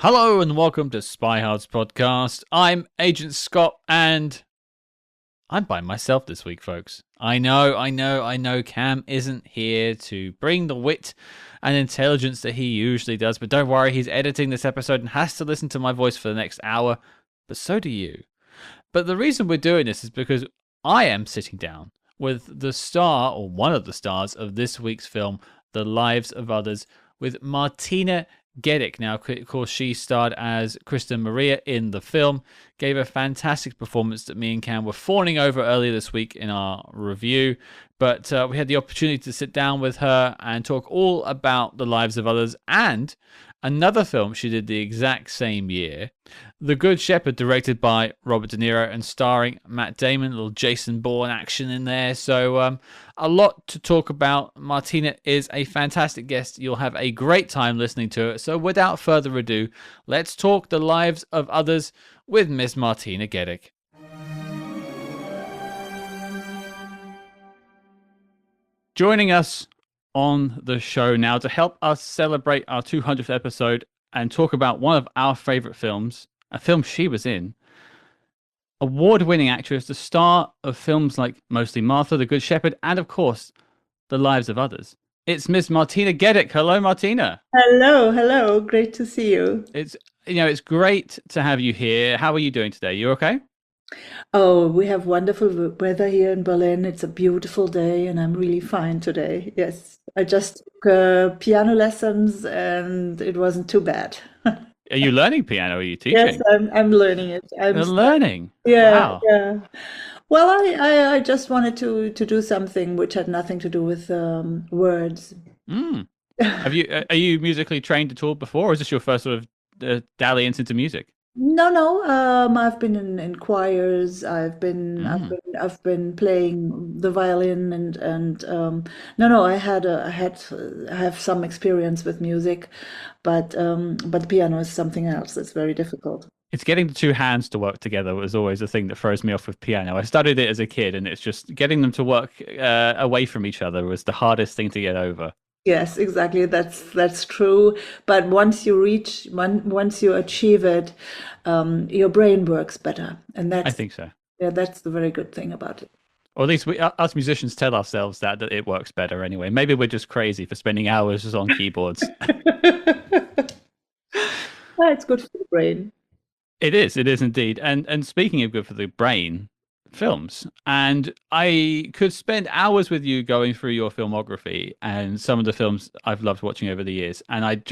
Hello and welcome to SpyHards podcast. I'm Agent Scott and I'm by myself this week, folks. I know Cam isn't here to bring the wit and intelligence that he usually does, but don't worry, he's editing this episode and has to listen to my voice for the next hour, but so do you. But the reason we're doing this is because I am sitting down with the star, or one of the stars, of this week's film, The Lives of Others, with Martina Gedeck. Now, of course, she starred as Christa-Maria in the film, gave a fantastic performance that me and Cam were fawning over earlier this week in our review. But we had the opportunity to sit down with her and talk all about The Lives of Others and another film she did the exact same year, The Good Shepherd, directed by Robert De Niro and starring Matt Damon, a little Jason Bourne action in there. So a lot to talk about. Martina is a fantastic guest. You'll have a great time listening to it. So without further ado, let's talk The Lives of Others with Miss Martina Gedeck. Joining us on the show now to help us celebrate our 200th episode and talk about one of our favorite films, a film she was in, award-winning actress, the star of films like Mostly Martha, The Good Shepherd, and of course, The Lives of Others. It's Miss Martina Gedeck. Hello, Martina. Hello. Great to see you. It's great to have you here. How are you doing today? You okay? Oh, we have wonderful weather here in Berlin. It's a beautiful day, and I'm really fine today. Yes, I just took piano lessons, and it wasn't too bad. Are you learning piano? Are you Yes, teaching? I'm learning it. You're learning. Yeah, Wow. yeah. Well, I just wanted to do something which had nothing to do with words. Mm. Are you musically trained at all before, or is this your first sort of dalliance into music? No. I've been in choirs. I've been playing the violin and no. I have some experience with music, but piano is something else. It's very difficult. It's getting the two hands to work together was always the thing that throws me off with piano. I studied it as a kid, and it's just getting them to work away from each other was the hardest thing to get over. Yes, exactly. That's true. But once you achieve it, your brain works better, and I think so. that's the very good thing about it. Or at least us musicians tell ourselves that it works better anyway. Maybe we're just crazy for spending hours just on keyboards. Well, it's good for the brain. It is indeed. And speaking of good for the brain, films. And I could spend hours with you going through your filmography and some of the films I've loved watching over the years. And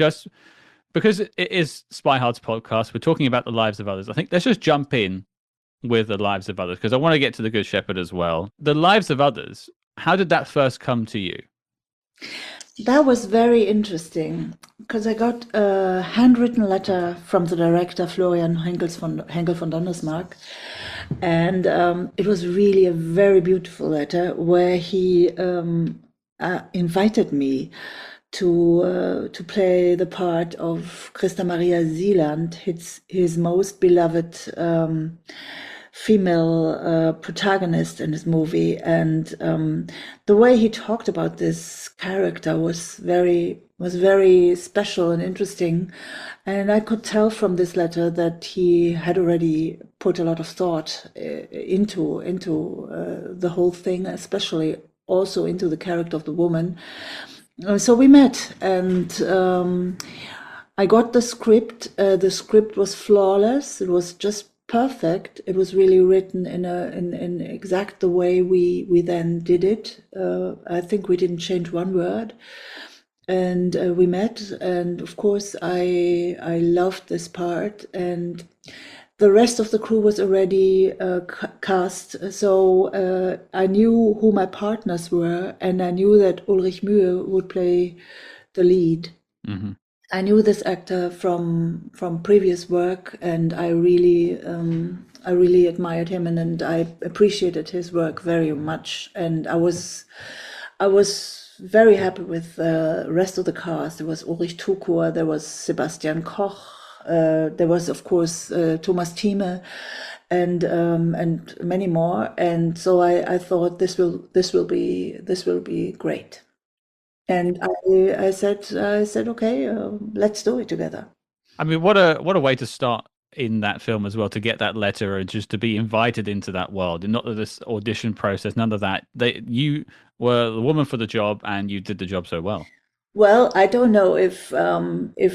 because it is Spy Hard's podcast, we're talking about the lives of others. I think let's just jump in with the lives of others because I want to get to the Good Shepherd as well. The lives of others. How did that first come to you? That was very interesting because I got a handwritten letter from the director Florian Henkel von Donnersmarck, and it was really a very beautiful letter where he invited me to play the part of Christa-Maria Sieland, his most beloved female protagonist in this movie, and the way he talked about this character was very special and interesting, and I could tell from this letter that he had already put a lot of thought into the whole thing, especially also into the character of the woman. So we met, and I got the script. The script was flawless. It was just perfect. It was really written in exact the way we then did it. I think we didn't change one word. And we met, and of course I loved this part, and the rest of the crew was already cast, so I knew who my partners were, and I knew that Ulrich Mühe would play the lead. Mm-hmm. I knew this actor from previous work, and I really admired him, and I appreciated his work very much. And I was very happy with the rest of the cast. There was Ulrich Tukur, there was Sebastian Koch, there was of course Thomas Thieme, and many more. And so I thought this will be great. And I said, okay, let's do it together. I mean, what a way to start in that film as well, to get that letter and just to be invited into that world, and not this audition process, none of that. You were the woman for the job, and you did the job so well. Well, I don't know if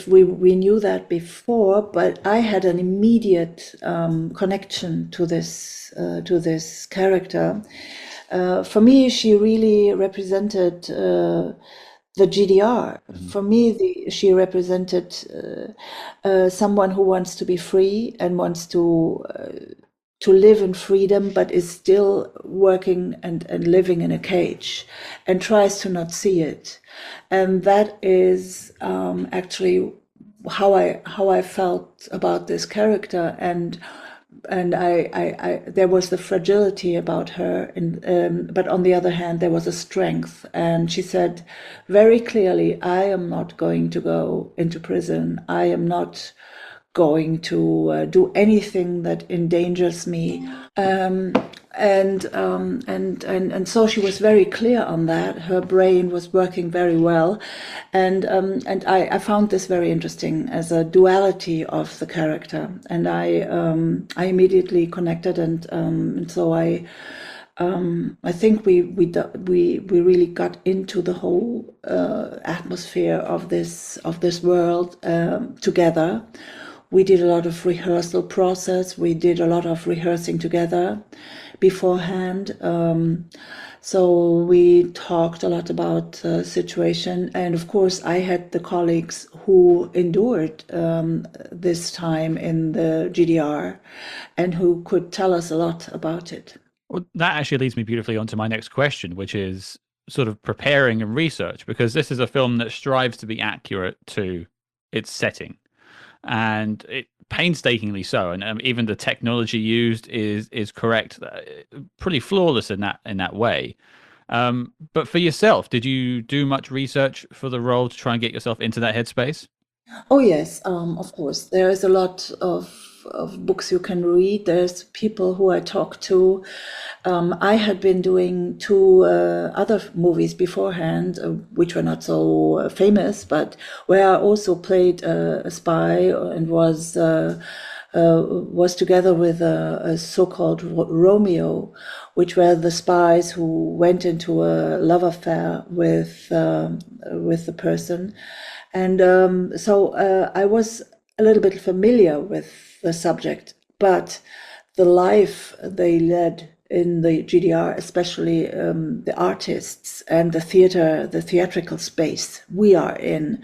we knew that before, but I had an immediate connection to this character. For me, she really represented the GDR. For me, she represented someone who wants to be free and wants to live in freedom, but is still working and living in a cage and tries to not see it. And that is actually how I felt about this character. And there was the fragility about her, but on the other hand, there was a strength. And she said very clearly, I am not going to go into prison. I am not going to do anything that endangers me. And so she was very clear on that. Her brain was working very well, and I found this very interesting as a duality of the character, and I immediately connected, and so I think we really got into the whole atmosphere of this world together. We did a lot of rehearsal process. We did a lot of rehearsing together beforehand. So we talked a lot about the situation. And of course, I had the colleagues who endured this time in the GDR and who could tell us a lot about it. Well, that actually leads me beautifully onto my next question, which is sort of preparing and research, because this is a film that strives to be accurate to its setting, and it painstakingly so. And even the technology used is correct, pretty flawless in that way. But for yourself, did you do much research for the role to try and get yourself into that headspace? Oh yes, of course. There is a lot of books you can read. There's people who I talk to. I had been doing two other movies beforehand, which were not so famous, but where I also played a spy and was together with a so-called Romeo, which were the spies who went into a love affair with the person. And so I was a little bit familiar with the subject, but the life they led in the GDR, especially the artists and the theater, the theatrical space we are in,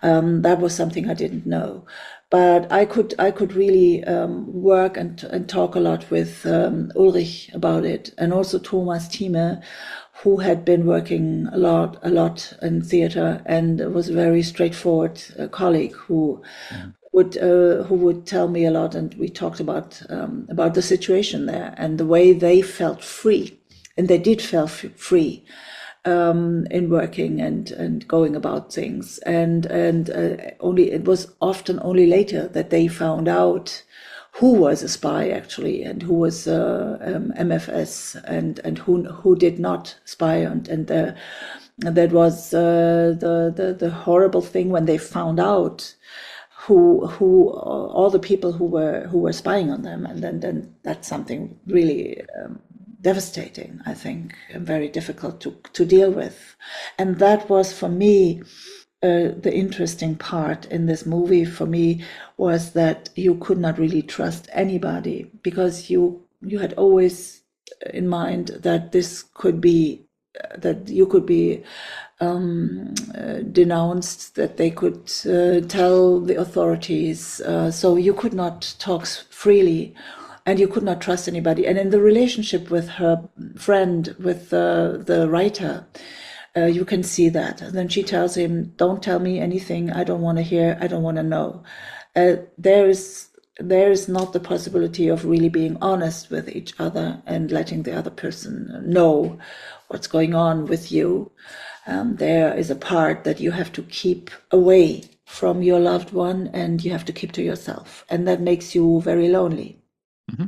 that was something I didn't know. But I could really work and talk a lot with Ulrich about it, and also Thomas Thieme, who had been working a lot in theater and was a very straightforward colleague who would tell me a lot, and we talked about the situation there and the way they felt free, and they did feel free in working and going about things, and only it was often only later that they found out who was a spy actually, and who was MFS, and who did not spy, and that was the horrible thing when they found out who all the people who were spying on them, and then that's something really devastating, I think, and very difficult to deal with. And that was for me the interesting part in this movie for me, was that you could not really trust anybody, because you had always in mind that this could be that you could be denounced, that they could tell the authorities, so you could not talk freely, and you could not trust anybody. And in the relationship with her friend, with the writer, you can see that. And then she tells him, "Don't tell me anything. I don't want to hear. I don't want to know." There is not the possibility of really being honest with each other and letting the other person know what's going on with you. There is a part that you have to keep away from your loved one, and you have to keep to yourself, and that makes you very lonely. Mm-hmm.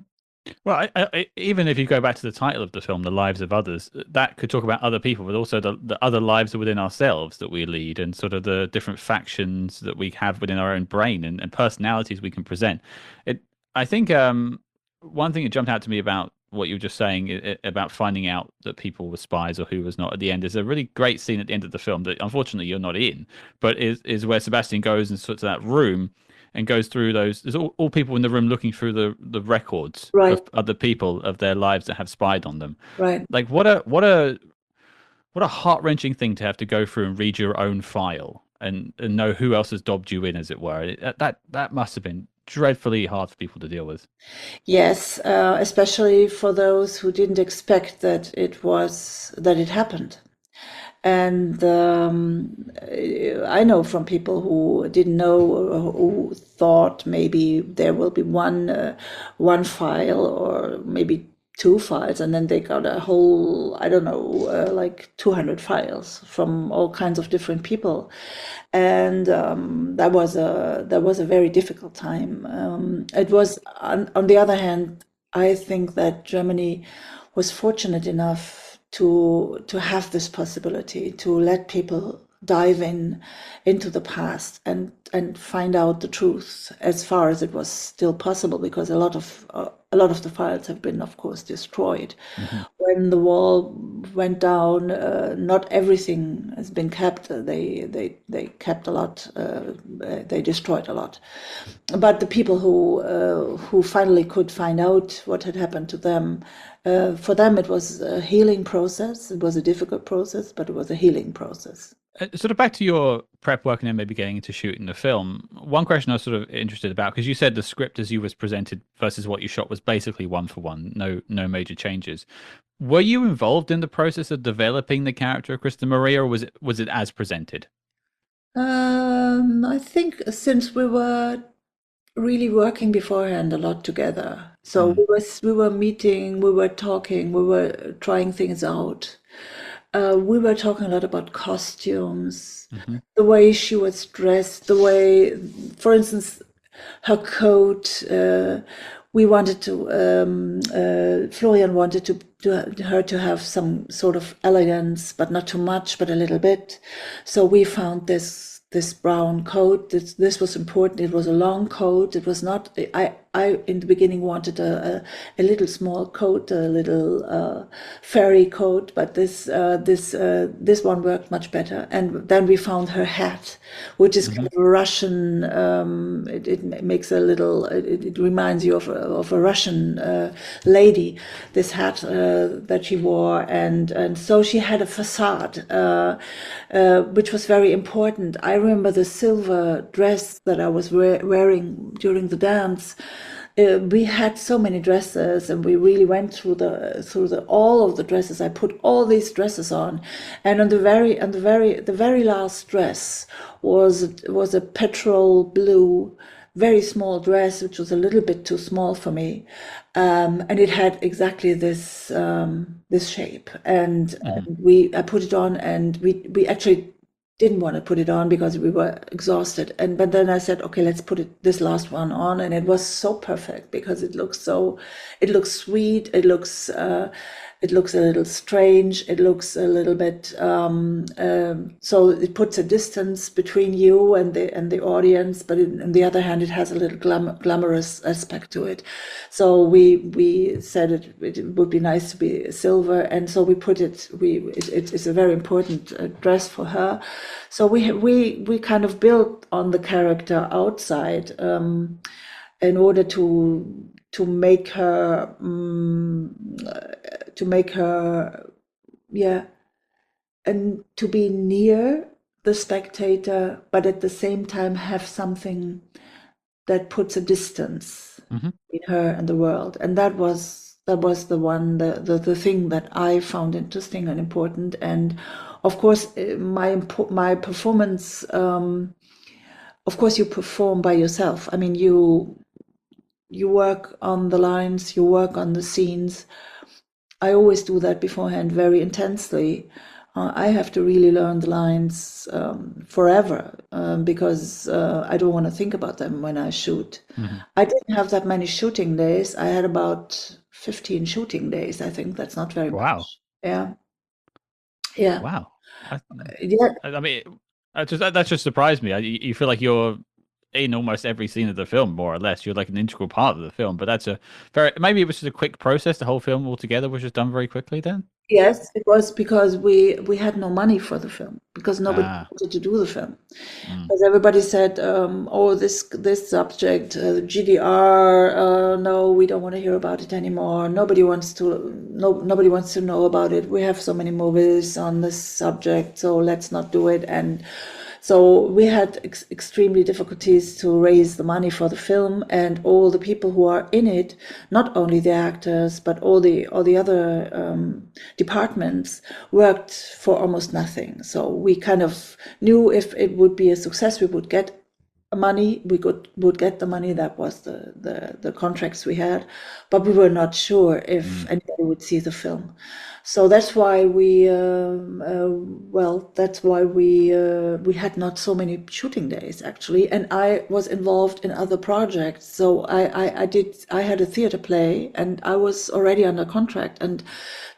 Well, even if you go back to the title of the film, "The Lives of Others," that could talk about other people, but also the other lives within ourselves that we lead, and sort of the different factions that we have within our own brain and personalities we can present. It, I think, one thing that jumped out to me about what you were just saying about finding out that people were spies or who was not at the end is a really great scene at the end of the film that unfortunately you're not in, but is where Sebastian goes and sits in that room and goes through those. There's all people in the room looking through the records Right, of other people of their lives that have spied on them. right. Like what a heart wrenching thing to have to go through and read your own file and know who else has dobbed you in, as it were. That must have been dreadfully hard for people to deal with. Yes, especially for those who didn't expect that it happened. And I know from people who didn't know, or who thought maybe there will be one file or maybe two files, and then they got a whole, I don't know, like 200 files from all kinds of different people, and that was a very difficult time. It was on the other hand, I think that Germany was fortunate enough to have this possibility to let people dive into the past and find out the truth as far as it was still possible, because a lot of the files have been, of course, destroyed. Hmm. When the wall went down, not everything has been kept. They kept a lot. They destroyed a lot. But the people who finally could find out what had happened to them, for them it was a healing process. It was a difficult process, but it was a healing process. Sort of back to your prep work and then maybe getting into shooting the film. One question I was sort of interested about, because you said the script as you was presented versus what you shot was basically one for one, no major changes. Were you involved in the process of developing the character of Christa-Maria, or was it as presented? I think since we were really working beforehand a lot together, so Mm. we were meeting, we were talking, we were trying things out. We were talking a lot about costumes, Hmm. the way she was dressed, the way, for instance, her coat. We wanted to, Florian wanted her to have some sort of elegance, but not too much, but a little bit. So we found this brown coat. This was important. It was a long coat. It was not. I in the beginning wanted a little small coat, a little fairy coat, but this one worked much better. And then we found her hat, which is kind Hmm. of a Russian. It makes a little. It reminds you of a Russian lady. This hat that she wore, and so she had a facade, which was very important. I remember the silver dress that I was wearing during the dance. We had so many dresses, and we really went through the all of the dresses. I put all these dresses on, and the very last dress was a petrol blue, very small dress, which was a little bit too small for me, and it had exactly this shape. Hmm. And I put it on, and we actually didn't want to put it on because we were exhausted. But then I said, okay, let's put this last one on, and it was so perfect because it looks sweet, it looks a little strange, it looks a little bit, so it puts a distance between you and the audience, but on the other hand, it has a little glamorous aspect to it. So we said it would be nice to be silver, and so we put it's a very important dress for her. So we kind of built on the character outside, in order to make her yeah, and to be near the spectator, but at the same time have something that puts a distance Hmm. between her and the world. And that was the thing that I found interesting and important. And of course, my performance, of course, you perform by yourself. I mean, you work on the lines, you work on the scenes. I always do that beforehand very intensely. I have to really learn the lines forever because I don't want to think about them when I shoot. Hmm. I didn't have that many shooting days. I had about 15 shooting days. I think that's not very Wow. much. Yeah. Yeah. Wow. I, Yeah. I mean, that just surprised me. You feel like you're in almost every scene of the film, more or less. You're like an integral part of the film. But that's a very maybe it was just a quick process. The whole film altogether was just done very quickly. Then. Yes, it was because we had no money for the film because nobody Ah. wanted to do the film. Mm, Because everybody said, "Oh, this subject, GDR, no, we don't want to hear about it anymore. Nobody wants to know about it. We have so many movies on this subject, so let's not do it." And so we had extremely difficulties to raise the money for the film, and all the people who are in it, not only the actors but all the other departments, worked for almost nothing. So we kind of knew if it would be a success, we would get money. We would get the money. That was the contracts we had, but we were not sure if mm, anybody would see the film. So that's why we had not so many shooting days actually, and I was involved in other projects. So I had a theater play, and I was already under contract, and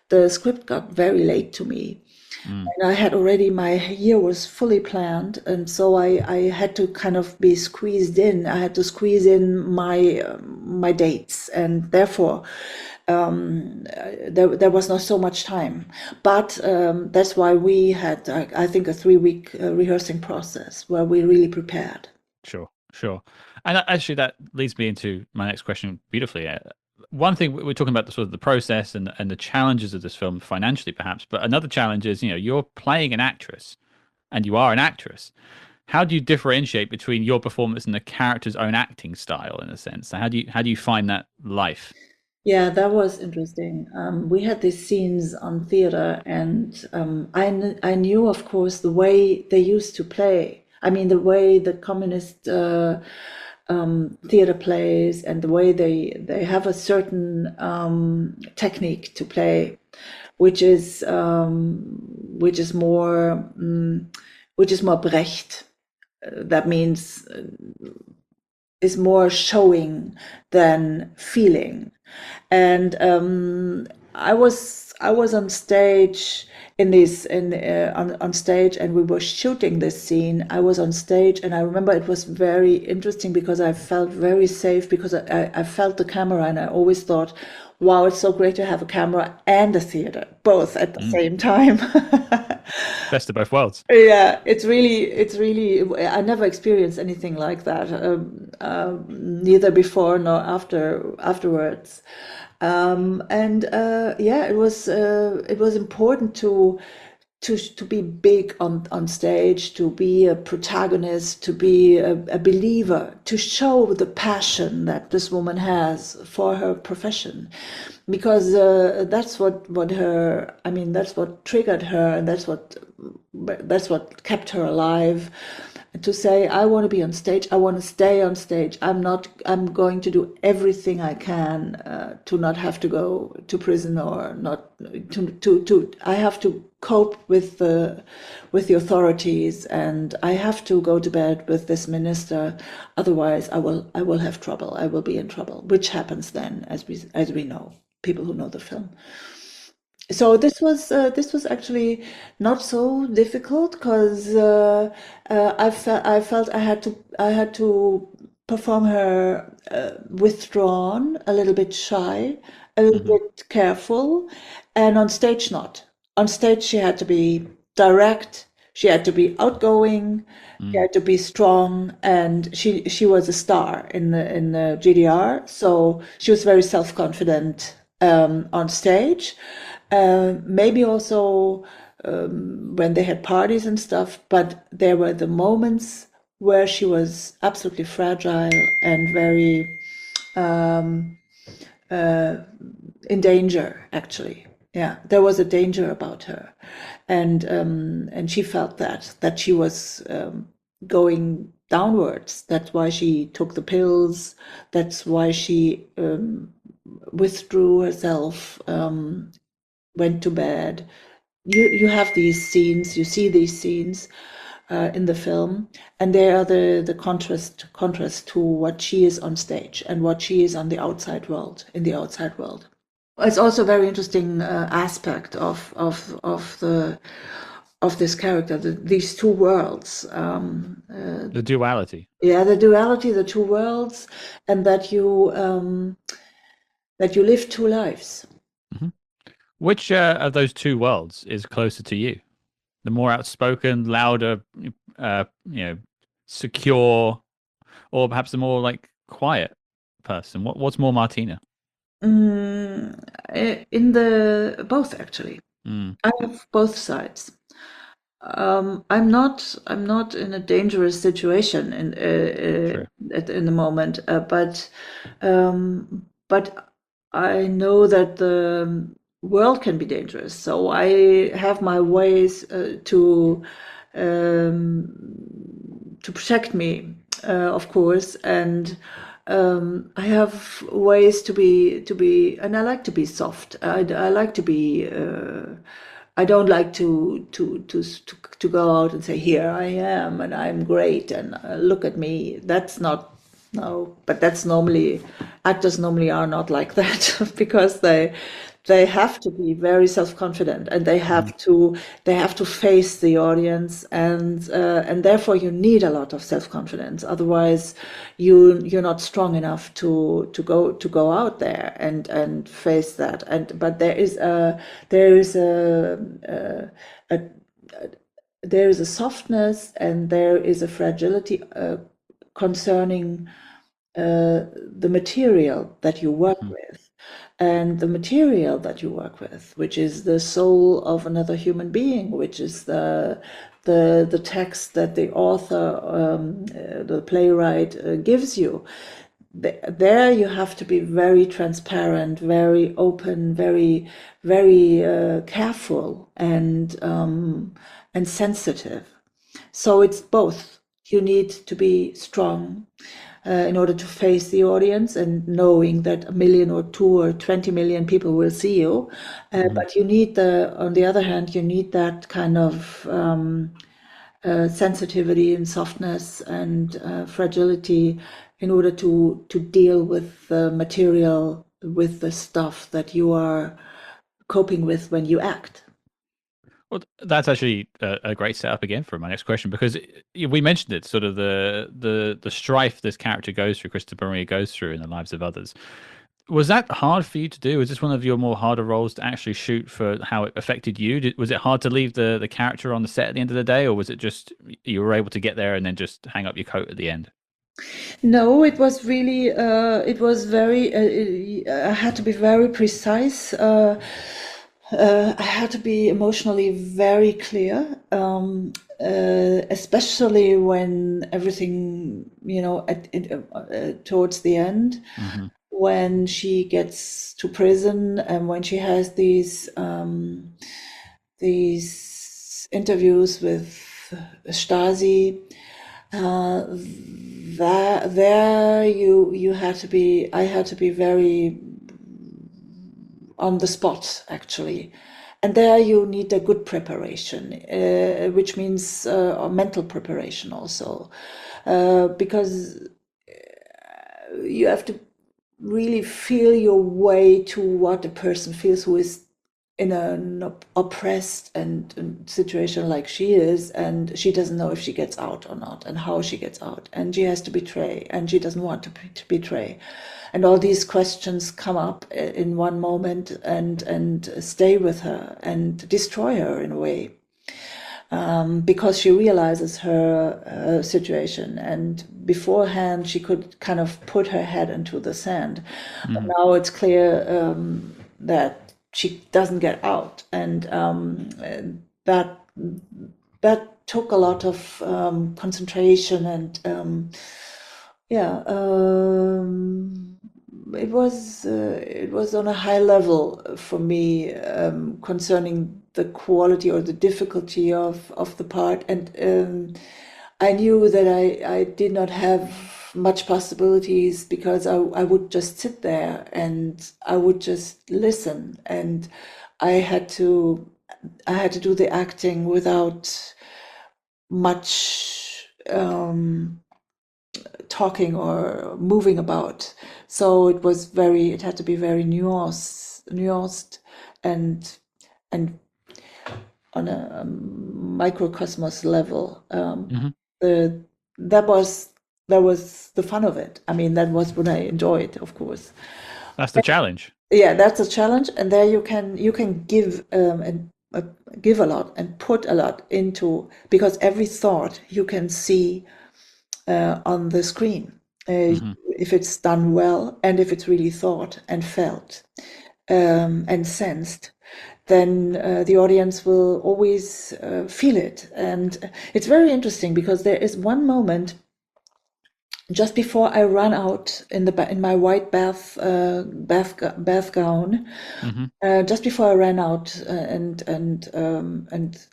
the script got very late to me. mm. And I had already, my year was fully planned, and so I had to kind of be squeezed in. I had to squeeze in my dates, and therefore there was not so much time. But that's why we had, I think, a 3-week rehearsing process where we really prepared. Sure, sure. And actually, that leads me into my next question beautifully. One thing we're talking about the sort of the process and the challenges of this film financially, perhaps, but another challenge is you're playing an actress, and you are an actress. How do you differentiate between your performance and the character's own acting style, in a sense? So how do you find that life? Yeah, that was interesting. We had these scenes on theater, and I knew, of course, the way they used to play. I mean, the way the communist theater plays, and the way they have a certain technique to play, which is which is more which is more Brecht. That means is more showing than feeling. And I was on stage in this on stage, and we were shooting this scene. I was on stage, and I remember it was very interesting because I felt very safe because I felt the camera, and I always thought, wow, it's so great to have a camera and a theater both at the Mm, same time. best of both worlds. Yeah, it's really, I never experienced anything like that, neither before nor afterwards. And yeah, it was important to be big on stage, to be a protagonist, to be a believer, to show the passion that this woman has for her profession, because that's what her, I mean, that's what triggered her, and that's what kept her alive. To say, I want to be on stage, I want to stay on stage. I'm going to do everything I can to not have to go to prison, or not I have to cope with the authorities, and I have to go to bed with this minister. Otherwise, I will have trouble. I will be in trouble, which happens then, as we know, people who know the film. So this was actually not so difficult, because I felt I had to perform her withdrawn, a little bit shy, a little Hmm. bit careful, and on stage not. On stage she had to be direct, she had to be outgoing, she Mm, had to be strong, and she was a star in the GDR, so she was very self-confident on stage. Maybe also when they had parties and stuff, but there were the moments where she was absolutely fragile and very um, uh, in danger, actually. Yeah, there was a danger about her, and she felt that she was going downwards. That's why she took the pills. That's why she withdrew herself, went to bed, you have these scenes, you see these scenes in the film, and they are the contrast to what she is on stage and what she is on the outside world, in the outside world. It's also a very interesting aspect of this character, these two worlds. The duality. Yeah, the duality, the two worlds, and that you live two lives. Mm-hmm. Which of those two worlds is closer to you? The more outspoken, louder, secure, or perhaps the more like quiet person? What's more Martina? In the both, actually. Mm. I have both sides. I'm not in a dangerous situation True. in the moment, but I know that the world can be dangerous. So I have my ways to protect me, of course, and I have ways to be, and I like to be soft. I like to be. I don't like to go out and say, "Here I am, and I'm great, and look at me." That's not. No, but that's normally, actors normally are not like that because they have to be very self-confident, and they have to face the audience, and therefore you need a lot of self-confidence. Otherwise, you're not strong enough to go out there and face that. But there is a softness, and there is a fragility concerning the material that you work with. And the material that you work with, which is the soul of another human being, which is the text that the author, the playwright, gives you. There you have to be very transparent, very open, very careful, and sensitive. So it's both. You need to be strong in order to face the audience, and knowing that 1 million or 2 or 20 million people will see you. But you need on the other hand, you need that kind of sensitivity and softness and fragility in order to deal with the material, with the stuff that you are coping with when you act. Well, that's actually a great setup again for my next question, because we mentioned it, sort of the strife this character goes through, Christa-Maria goes through in the lives of others. Was that hard for you to do? Was this one of your more harder roles to actually shoot for how it affected you? Was it hard to leave the character on the set at the end of the day, or was it just you were able to get there and then just hang up your coat at the end? No, it was really, it was very, I had to be very precise. I had to be emotionally very clear, especially when everything, towards the end, when she gets to prison and when she has these interviews with Stasi. There you had to be, I had to be very on the spot, actually. And there you need a good preparation, which means mental preparation also, because you have to really feel your way to what a person feels who is in an oppressed and situation like she is, and she doesn't know if she gets out or not, and how she gets out, and she has to betray, and she doesn't want to betray, and all these questions come up in one moment and stay with her and destroy her in a way, because she realizes her situation, and beforehand she could kind of put her head into the sand, but now it's clear that she doesn't get out, and that took a lot of concentration, and it was on a high level for me, concerning the quality or the difficulty of the part, and I knew that I did not have much possibilities, because I would just sit there and I would just listen, and I had to I had to do the acting without much talking or moving about. So it had to be very nuanced and and on a microcosmos level. Hmm. The that was the fun of it. I mean, that was what I enjoyed, of course. That's the challenge. Yeah, that's a challenge, and there you can give and give a lot and put a lot into, because every thought you can see on the screen, Hmm. if it's done well and if it's really thought and felt and sensed, then the audience will always feel it. And it's very interesting because there is one moment just before I run out in my white bath gown, Hmm. just before I ran out and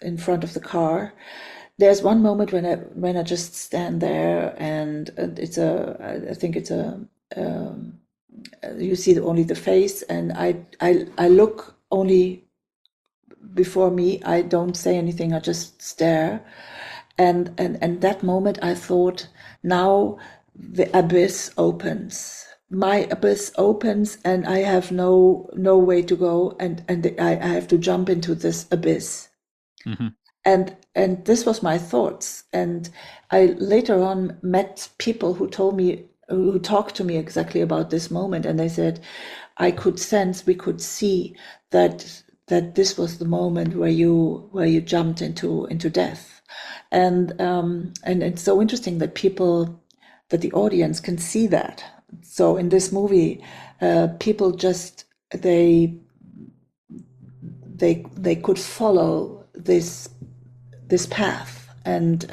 in front of the car, there's one moment when I just stand there, and I think it's you see only the face, and I look only before me. I don't say anything. I just stare, and that moment I thought, now the abyss opens. My abyss opens, and I have no way to go, and I have to jump into this abyss. Hmm. And this was my thoughts. And I later on met people who talked to me exactly about this moment, and they said, I could sense, we could see that this was the moment where you jumped into death. And it's so interesting that the audience can see that. So in this movie, people just they could follow this path, and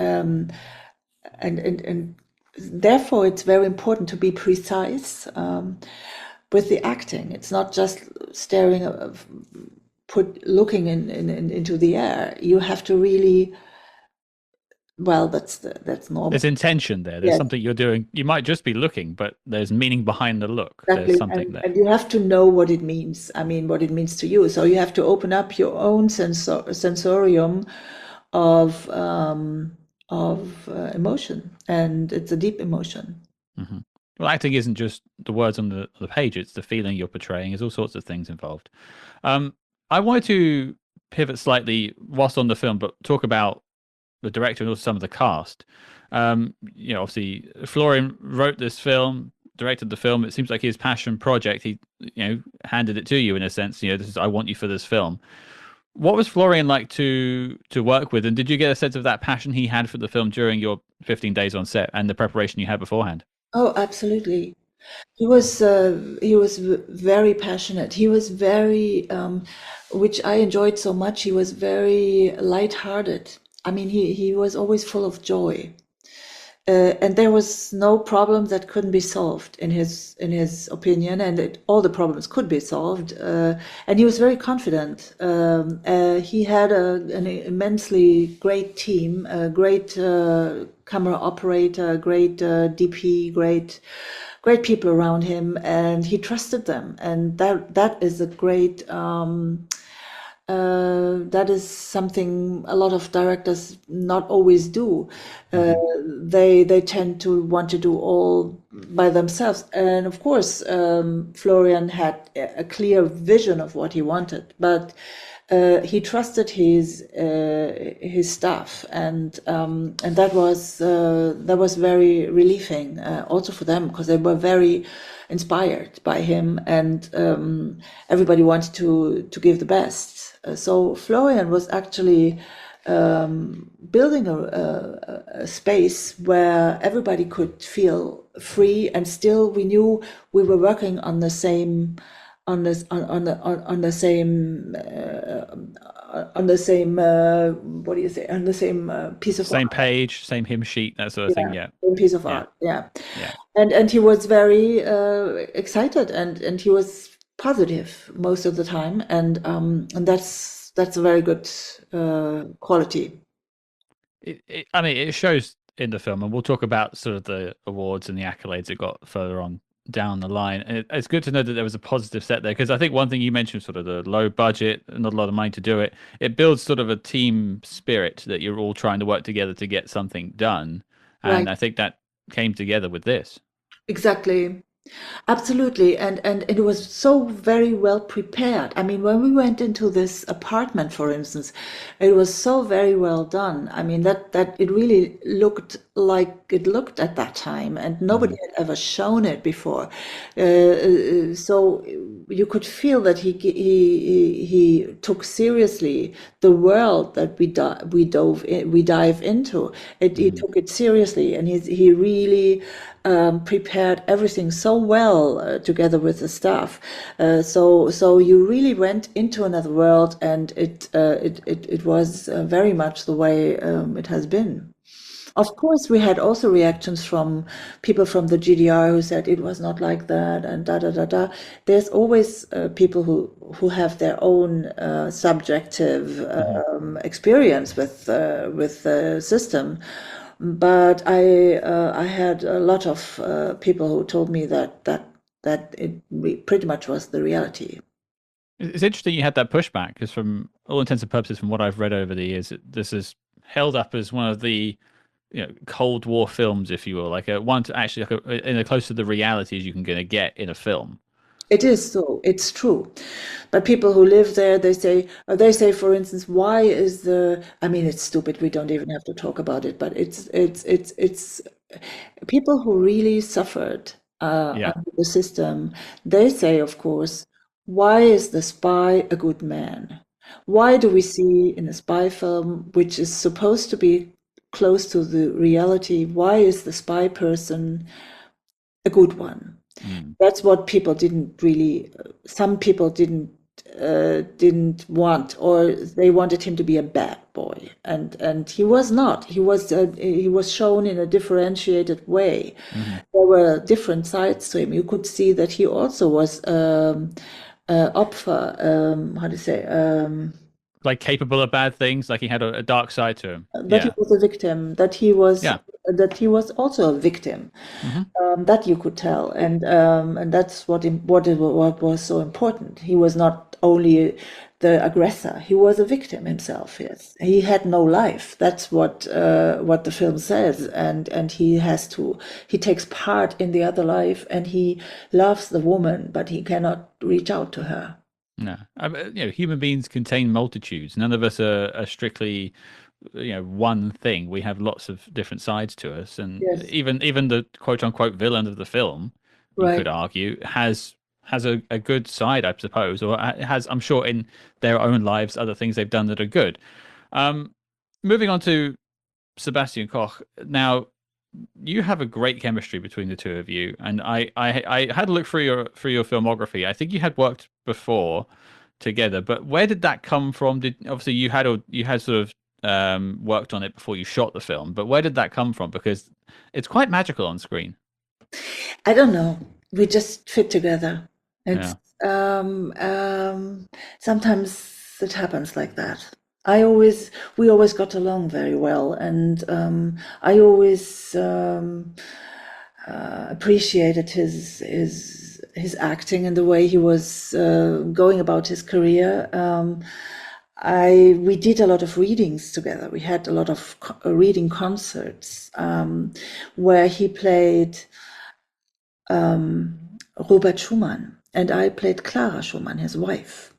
therefore it's very important to be precise with the acting. It's not just staring, looking into the air. You have to really, well, that's There's normal. intention there. There's Yes, something you're doing. You might just be looking, but there's meaning behind the look. There's exactly. something And there. and you have to know what it means. I mean, what it means to you. So you have to open up your own sensorium of emotion, and it's a deep emotion. Hmm. Well, acting isn't just the words on the page; it's the feeling you're portraying. There's all sorts of things involved. Um, I wanted to pivot slightly whilst on the film, but talk about the director and also some of the cast. Obviously Florian wrote this film, directed the film. It seems like his passion project. He, handed it to you in a sense. This is, I want you for this film. What was Florian like to work with, and did you get a sense of that passion he had for the film during your 15 days on set and the preparation you had beforehand? Oh, absolutely. He was very passionate. He was very, which I enjoyed so much. He was very lighthearted. I mean, he was always full of joy. And there was no problem that couldn't be solved in his opinion, and all the problems could be solved. And he was very confident. He had an immensely great team, a great camera operator, great DP, great people around him, and he trusted them. And that is a great. That is something a lot of directors not always do. Uh, Hmm. they tend to want to do all by themselves, and of course, Florian had a clear vision of what he wanted, but he trusted his staff, and that was very relieving, also for them, because they were very inspired by him, and everybody wanted to give the best. So Florian was actually building a space where everybody could feel free, and still we knew we were working on the same on the same what do you say, on the same piece of Same art. page, same hymn sheet, that sort of thing. Yeah, Yeah, same piece of yeah, art. Yeah, yeah. and he was very excited, and he was positive most of the time, and that's a very good quality. I mean, it shows in the film, and we'll talk about sort of the awards and the accolades it got further on down the line. And it's good to know that there was a positive set there because I think one thing you mentioned, sort of the low budget and not a lot of money to do it, it builds sort of a team spirit that you're all trying to work together to get something done. And Right. I think that came together with this. Exactly. Absolutely, and it was so very well prepared. I mean, when we went into this apartment, for instance, it was so very well done. I mean, that it really looked like it looked at that time, and nobody Mhm. had ever shown it before. So you could feel that he took seriously the world that we dive into. He Mhm. took it seriously, and he really prepared everything so well together with the staff. So you really went into another world, and it was very much the way it has been. Of course, we had also reactions from people from the GDR who said it was not like that and da da da da. There's always people who have their own subjective Mhm. experience with the system. But I had a lot of people who told me that pretty much was the reality. It's interesting you had that pushback because, from all intents and purposes, from what I've read over the years, this is held up as one of the Cold War films, if you will, like a one to actually like in a close to the reality as you can gonna get in a film. It is so, it's true. But people who live there, they say, for instance, why is I mean, it's stupid. We don't even have to talk about it, but it's people who really suffered Yeah. under the system. They say, of course, why is the spy a good man? Why do we see in a spy film, which is supposed to be close to the reality, why is the spy person a good one? Mm. That's what people didn't really, some people didn't want, or they wanted him to be a bad boy, and he was not. He was shown in a differentiated way. Hmm. There were different sides to him. You could see that he also was Opfer, how do you say, Like capable of bad things, like he had a dark side to him. that he Yeah. was a victim, Yeah. that he was also a victim. Hmm. That you could tell, and that's what was so important. He was not only the aggressor; he was a victim himself. Yes, he had no life. That's what the film says, and he takes part in the other life, and he loves the woman, but he cannot reach out to her. No. Human beings contain multitudes. None of us are strictly one thing. We have lots of different sides to us, and Yes, even the quote unquote villain of the film, you could right. argue, has a good side, I suppose, or has, I'm sure, in their own lives other things they've done that are good. um Moving on to Sebastian Koch now. You have a great chemistry between the two of you, and I had a look through your filmography. I think you had worked before together, but where did that come from? Did obviously you had sort of worked on it before you shot the film, but where did that come from? Because it's quite magical on screen. I don't know. We just fit together. It's Yeah. um, um, sometimes it happens like that. We always got along very well, and I always appreciated his acting and the way he was going about his career. We did a lot of readings together. We had a lot of reading concerts where he played Robert Schumann, and I played Clara Schumann, his wife.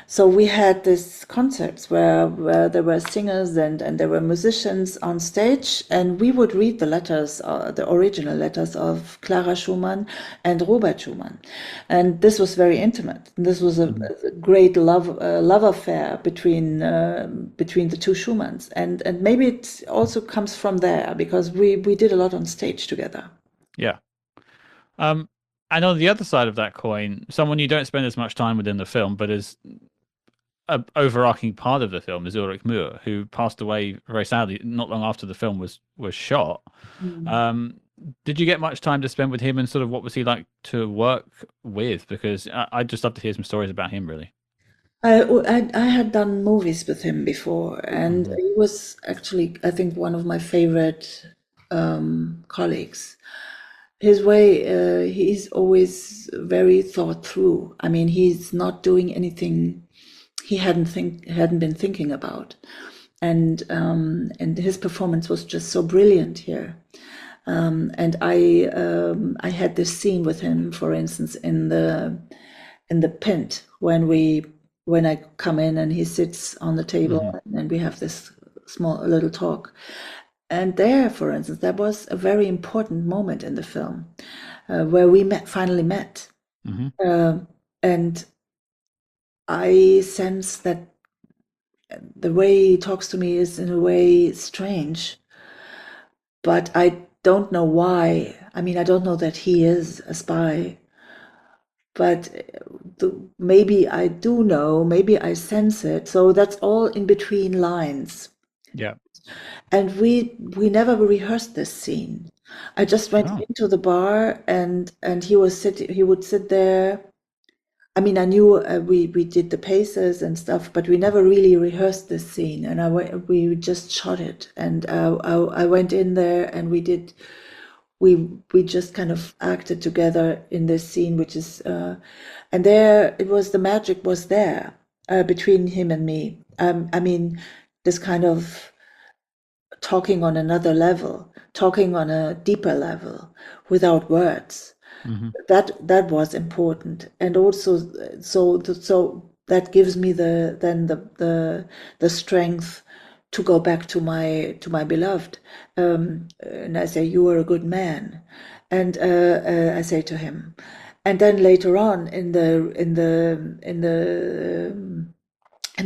So we had these concerts where there were singers and there were musicians on stage, and we would read the letters, the original letters of Clara Schumann and Robert Schumann, and this was very intimate. This was Mhm. a great love affair between the two Schumanns, and maybe it also comes from there because we did a lot on stage together. Yeah. Um, and on the other side of that coin, someone you don't spend as much time with in the film, but is a overarching part of the film, is Ulrich Muir, who passed away very sadly not long after the film was shot. Mm. Um, did you get much time to spend with him, and sort of what was he like to work with? Because I'd just love to hear some stories about him, really. I had done movies with him before, and Hmm. he was actually, I think, one of my favorite colleagues. his way, he's always very thought through. I mean, he's not doing anything he hadn't been thinking about, and his performance was just so brilliant here. And I had this scene with him, for instance, in the pint when I come in and he sits on the table and we have this small little talk. And there, for instance, that was a very important moment in the film where we finally met. And I sense that the way he talks to me is in a way strange, but I don't know why. I mean, I don't know that he is a spy, but maybe I do know, maybe I sense it. So that's all in between lines. Yeah. And we never rehearsed this scene. I just went into the bar and he would sit there. I mean, I knew we did the paces and stuff, but we never really rehearsed this scene. And we just shot it. And I went in there and we just kind of acted together in this scene, which is, and there it was, the magic was there between him and me. I mean, this kind of talking on another level, talking on a deeper level without words. That was important, and also so that gives me the strength to go back to my beloved, and I say, you are a good man, and I say to him, and then later on in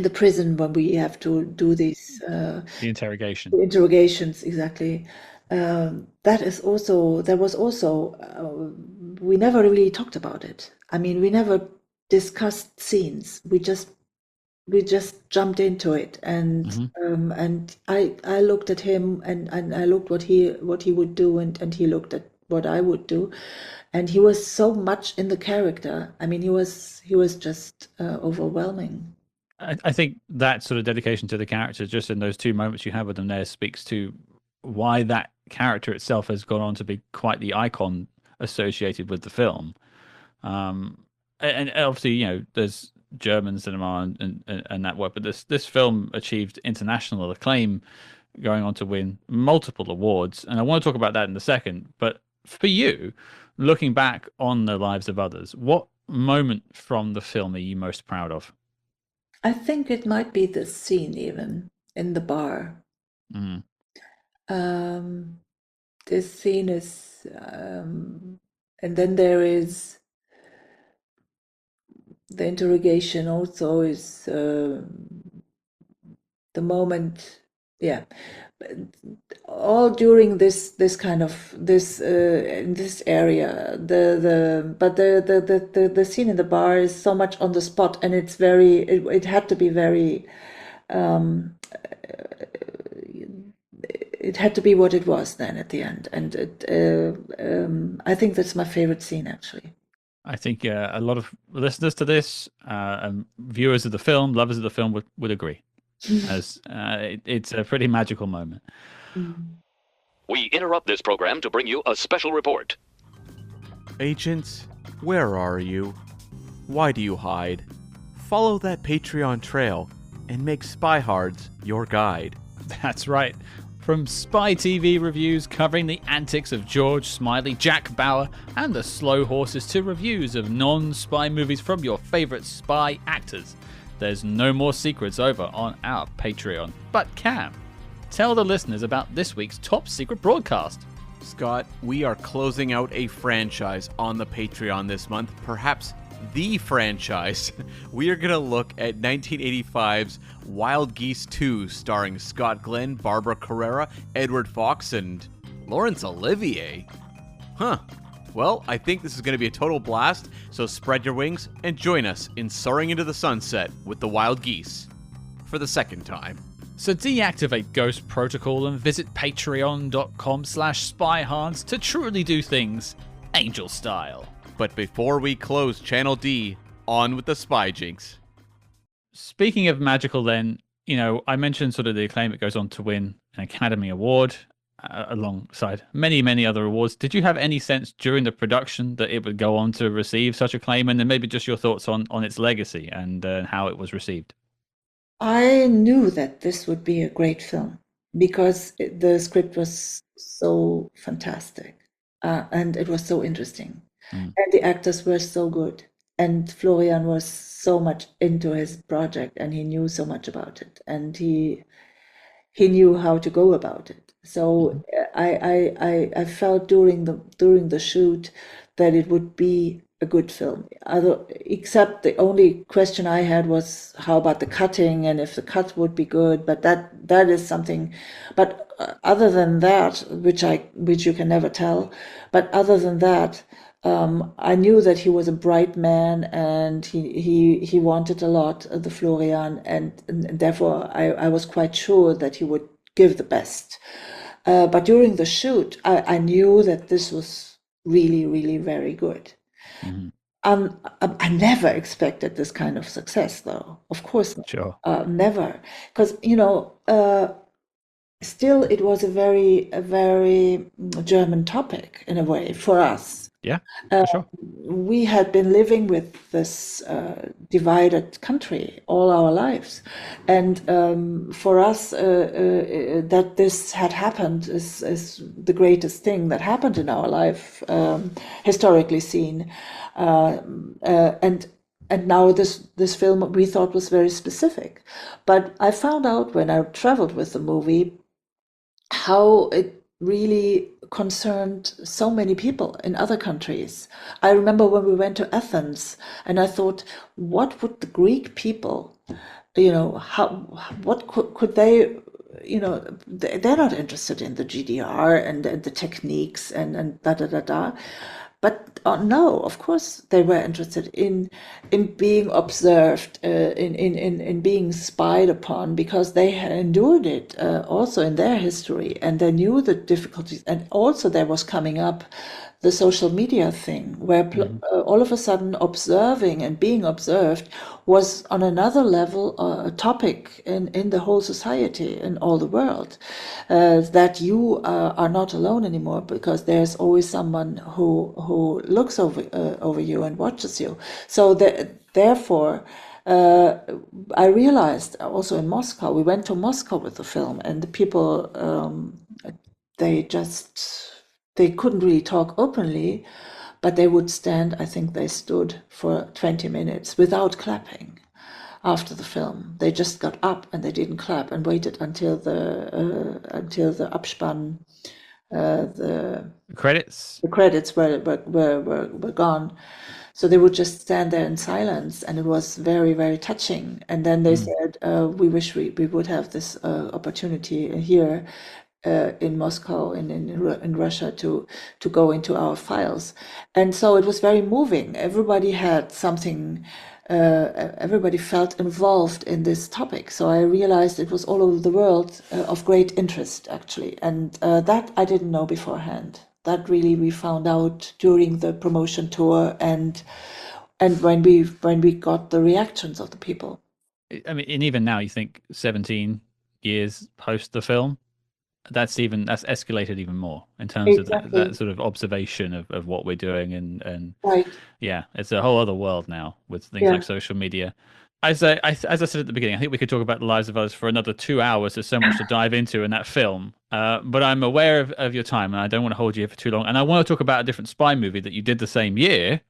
the prison when we have to do these the interrogation. the interrogations, exactly. That was also we never really talked about it. I mean, we never discussed scenes. We just jumped into it, and I looked at him, and I looked what he would do, and he looked at what I would do, and he was so much in the character. I mean, he was just overwhelming. I think that sort of dedication to the character, just in those two moments you have with him there, speaks to why that character itself has gone on to be quite the icon associated with the film. And obviously, you know, there's German cinema and that work, but this film achieved international acclaim, going on to win multiple awards. And I want to talk about that in a second. But for you, looking back on the lives of others, what moment from the film are you most proud of? I think it might be this scene even in the bar. This scene is, and then there is the interrogation also is the moment, yeah. All during this kind of this in this area, the scene in the bar is so much on the spot, and it's very, it had to be very, it had to be what it was then at the end, and I think that's my favorite scene, actually. I think a lot of listeners to this, viewers of the film, lovers of the film, would agree, as it's a pretty magical moment. We interrupt this program to bring you a special report. Agents, where are you? Why do you hide? Follow that Patreon trail and make SpyHards your guide. That's right. From Spy TV reviews covering the antics of George Smiley, Jack Bauer, and the Slow Horses, to reviews of non-spy movies from your favorite spy actors, there's no more secrets over on our Patreon. But Cam, tell the listeners about this week's top secret broadcast. Scott, we are closing out a franchise on the Patreon this month, perhaps the franchise. We are going to look at 1985's Wild Geese 2, starring Scott Glenn, Barbara Carrera, Edward Fox, and Laurence Olivier. Huh. Well, I think this is going to be a total blast, so spread your wings and join us in soaring into the sunset with the Wild Geese for the second time. So deactivate Ghost Protocol and visit patreon.com/SpyHards to truly do things angel style. But before we close Channel D, on with the Spy Jinx. Speaking of magical then, you know, I mentioned sort of the acclaim it goes on to win an Academy Award. alongside many other awards. Did you have any sense during the production that it would go on to receive such acclaim, and then maybe just your thoughts on its legacy and how it was received? I knew that this would be a great film because the script was so fantastic, and it was so interesting, and the actors were so good, and Florian was so much into his project, and he knew so much about it, and he knew how to go about it. So I felt during the shoot that it would be a good film. Except the only question I had was how about the cutting and if the cut would be good. But that is something. But other than that, which you can never tell. But other than that, I knew that he was a bright man and he wanted a lot, the Florian, and therefore I was quite sure that he would give the best. But during the shoot, I knew that this was really very good. I never expected this kind of success, though. Of course, Sure. Never, because still it was a very German topic in a way for us. Yeah, for sure. We had been living with this divided country all our lives, and for us, that this had happened is the greatest thing that happened in our life, historically seen, and now this film we thought was very specific, but I found out when I traveled with the movie how it really concerned so many people in other countries. I remember when we went to Athens, and I thought, what would the Greek people, what could they, they're not interested in the GDR and the techniques and da da da da. But no, of course they were interested in being observed, in being spied upon, because they had endured it also in their history, and they knew the difficulties. And also there was coming up the social media thing, where all of a sudden observing and being observed was on another level a topic in the whole society, in all the world, that you are not alone anymore, because there's always someone who looks over you and watches you. So therefore, I realized also in Moscow, we went to Moscow with the film, and the people, they couldn't really talk openly, but they would stand, I think they stood for 20 minutes without clapping after the film. They just got up and they didn't clap and waited until the Abspann, the Credits. were gone. So they would just stand there in silence, and it was very touching. And then they said, we wish we would have this opportunity here in Moscow, in Russia, to go into our files. And so it was very moving. Everybody had something, everybody felt involved in this topic. So I realized it was all over the world, of great interest, actually. And that I didn't know beforehand. That really we found out during the promotion tour, and when we got the reactions of the people. I mean, and even now, you think 17 years post the film, that's escalated even more in terms of that sort of observation of what we're doing, and Right. yeah, it's a whole other world now with things like social media. As I said at the beginning, I think we could talk about the lives of others for another 2 hours. There's so much to dive into in that film, but I'm aware of your time, and I don't want to hold you here for too long. And I want to talk about a different spy movie that you did the same year,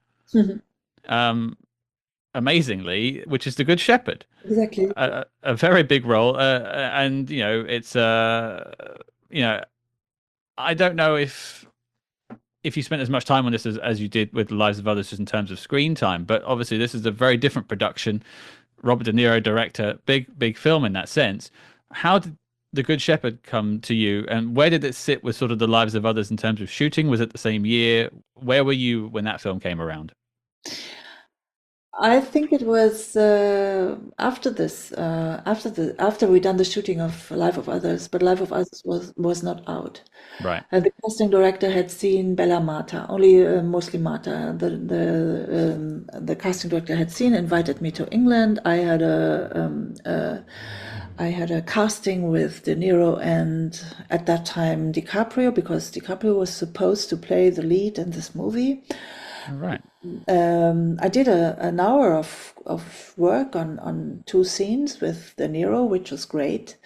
amazingly, which is The Good Shepherd. Exactly. A very big role, and it's I don't know if you spent as much time on this as you did with The Lives of Others, just in terms of screen time, but obviously this is a very different production. Robert De Niro director, big film in that sense. How did The Good Shepherd come to you, and where did it sit with sort of The Lives of Others in terms of shooting? Was it the same year? Where were you when that film came around? I think it was after this, after we done the shooting of Life of Others, but Life of Others was not out. Right. And the casting director had seen Bella Marta, only mostly Marta. The casting director had seen, invited me to England. I had I had a casting with De Niro and at that time DiCaprio, because DiCaprio was supposed to play the lead in this movie. All right. I did an hour of work on 2 scenes with De Niro, which was great.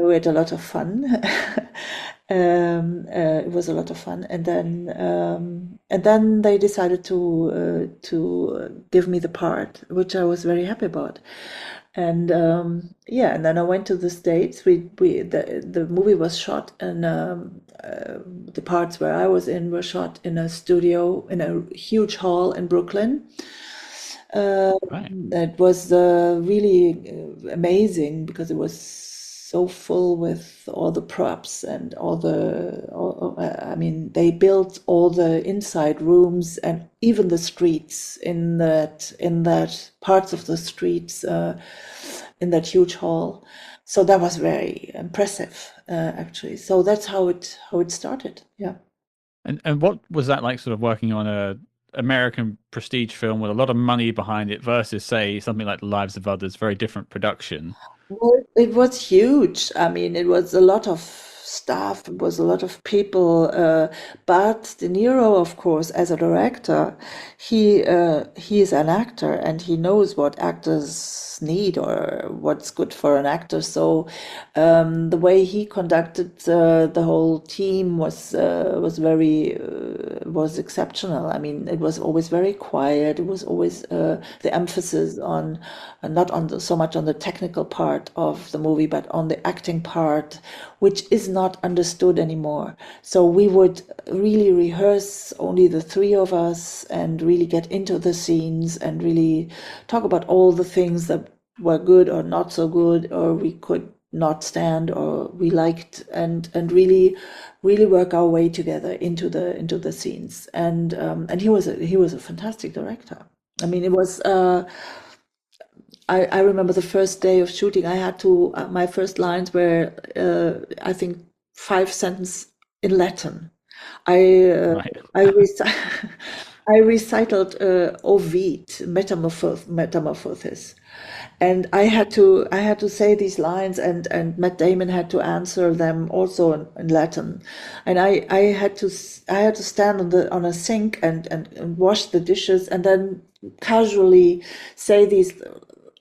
We had a lot of fun. It was a lot of fun, and then they decided to give me the part, which I was very happy about. And and then I went to the States. The movie was shot, and the parts where I was in were shot in a studio in a huge hall in Brooklyn. Right. It was really amazing because it was so full with all the props and I mean, they built all the inside rooms and even the streets in that parts of the streets in that huge hall. So that was very impressive, actually. So that's how it started. Yeah. And what was that like, sort of working on a American prestige film with a lot of money behind it versus, say, something like The Lives of Others, very different production? Well, it was huge. I mean, it was a lot of staff, it was a lot of people. But De Niro, of course, as a director, he is an actor and he knows what actors need or what's good for an actor. So the way he conducted the whole team was exceptional. I mean, it was always very quiet. It was always the emphasis on not on so much on the technical part of the movie, but on the acting part, which is not understood anymore. So we would really rehearse, only the 3 of us, and really get into the scenes and really talk about all the things that were good or not so good, or we could not stand or we liked, and really work our way together into the scenes. And he was a fantastic director. I mean, it was I remember the first day of shooting, I had to my first lines were I think 5 sentences in Latin. Right. I recited Ovid, Metamorphosis, and I had to say these lines, and Matt Damon had to answer them also in Latin, and I had to stand on a sink and wash the dishes, and then casually say these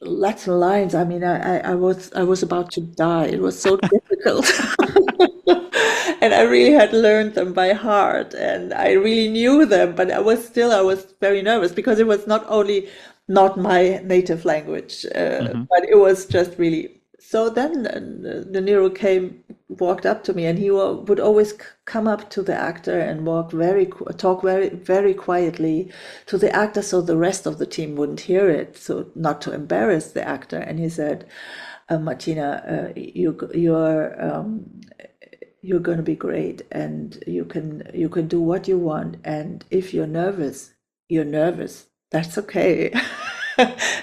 Latin lines. I mean, I was about to die. It was so difficult. And I really had learned them by heart and I really knew them, but I was very nervous because it was not only not my native language, but it was just really. So then De Niro walked up to me, and he would always come up to the actor and talk very quietly to the actor, so the rest of the team wouldn't hear it, so not to embarrass the actor. And he said, "Martina, you're going to be great, and you can do what you want. And if you're nervous, you're nervous. That's okay."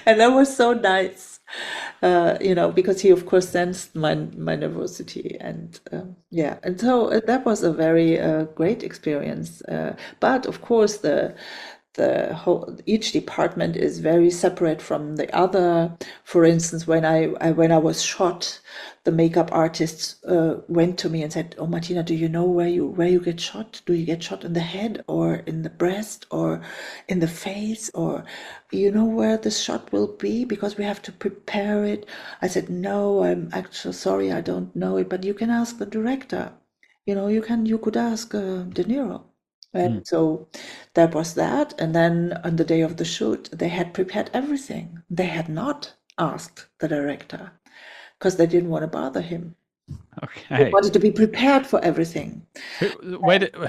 And that was so nice, because he, of course, sensed my nervosity, and and so that was a very great experience. But of course, each department is very separate from the other. For instance, when I was shot, the makeup artists went to me and said, "Oh, Martina, do you know where you get shot? Do you get shot in the head or in the breast or in the face, or you know where the shot will be? Because we have to prepare it." I said, "No, I'm actually sorry, I don't know it, but you can ask the director. You could ask De Niro." And so that was that. And then on the day of the shoot, they had prepared everything. They had not asked the director because they didn't want to bother him. They Okay. wanted to be prepared for everything.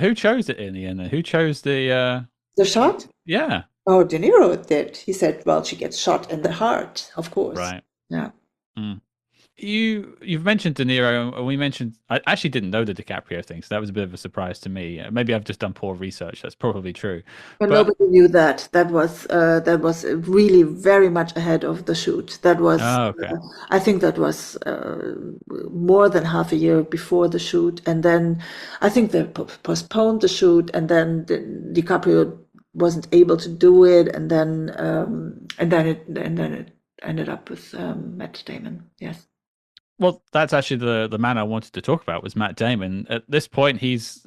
Who chose it in the end? Who chose the shot? Yeah. Oh, De Niro did. He said, "Well, she gets shot in the heart, of course." Right. Yeah. You've mentioned De Niro, and we mentioned. I actually didn't know the DiCaprio thing, so that was a bit of a surprise to me. Maybe I've just done poor research. That's probably true. But nobody knew that. That was really very much ahead of the shoot. That was, okay. I think that was more than half a year before the shoot, and then I think they postponed the shoot, and then DiCaprio wasn't able to do it, and then it ended up with Matt Damon. Yes. Well, that's actually the man I wanted to talk about was Matt Damon. At this point, he's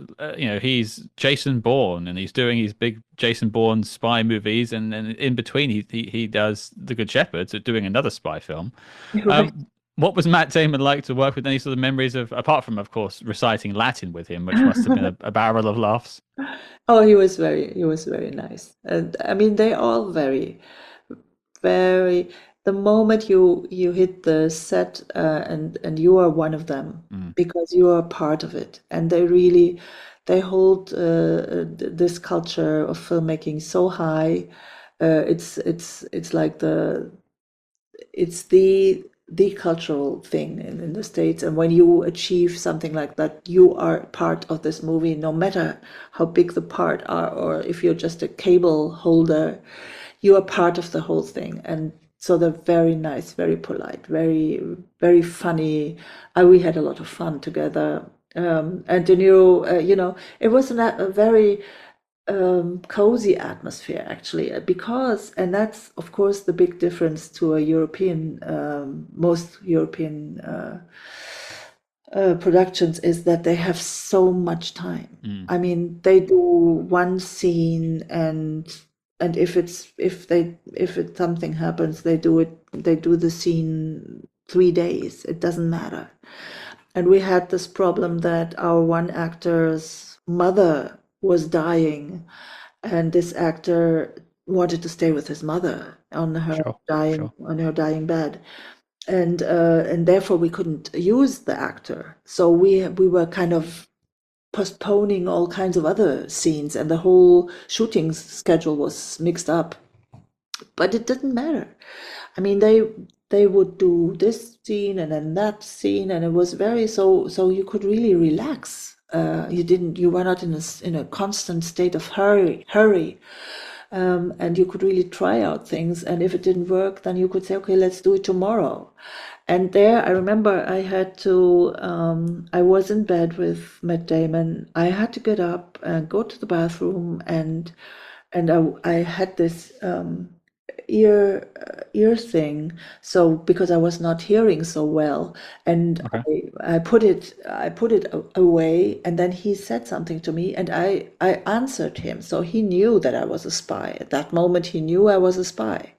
Jason Bourne, and he's doing his big Jason Bourne spy movies, and in between, he does The Good Shepherd, so doing another spy film. Right. What was Matt Damon like to work with? Any sort of memories of, apart from, of course, reciting Latin with him, which must have been a barrel of laughs? Oh, he was very nice. And I mean, they all very, the moment you hit the set, and you are one of them because you are part of it, and they hold this culture of filmmaking so high. It's like it's the cultural thing in the States. And when you achieve something like that, you are part of this movie, no matter how big the part are, or if you're just a cable holder, you are part of the whole thing. And so they're very nice, very polite, very, very funny. We had a lot of fun together. And De Niro, it was a very cozy atmosphere actually, because, and that's of course the big difference to a European, most European productions, is that they have so much time. I mean, they do one scene, and if something happens, they do the scene 3 days. It doesn't matter. And we had this problem that our one actor's mother was dying, and this actor wanted to stay with his mother on her dying bed, and therefore we couldn't use the actor. So we were kind of postponing all kinds of other scenes, and the whole shooting schedule was mixed up. But it didn't matter. I mean, they would do this scene and then that scene, and it was very so you could really relax. You were not in a constant state of hurry, and you could really try out things. And if it didn't work, then you could say, okay, let's do it tomorrow. And there, I remember I had to. I was in bed with Matt Damon. I had to get up and go to the bathroom, and I had this ear thing, so because I was not hearing so well, and I put it away, and then he said something to me, and I answered him, so he knew that I was a spy. At that moment, he knew I was a spy.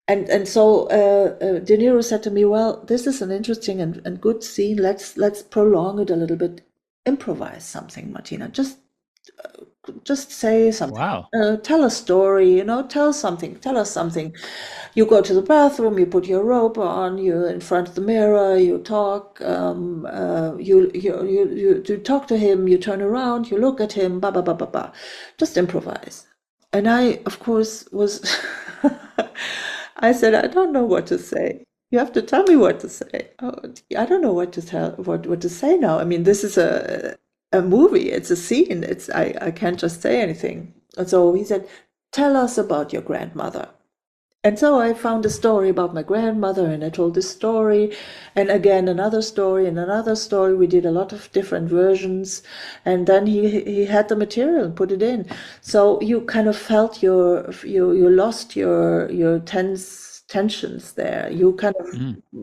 And so De Niro said to me, well, this is an interesting and good scene. Let's prolong it a little bit. Improvise something, Martina. Just say something. Wow. Tell a story, tell us something. You go to the bathroom, you put your robe on, you're in front of the mirror, you talk, you talk to him, you turn around, you look at him, ba ba ba ba ba. Just improvise. And I, of course, was I said, I don't know what to say. You have to tell me what to say. Oh, I don't know what to say now. I mean, this is a movie, it's a scene, I can't just say anything. And so he said, tell us about your grandmother. And so I found a story about my grandmother, and I told this story, and again another story and another story. We did a lot of different versions, and then he had the material and put it in. So you kind of felt you lost your tensions there. You kind of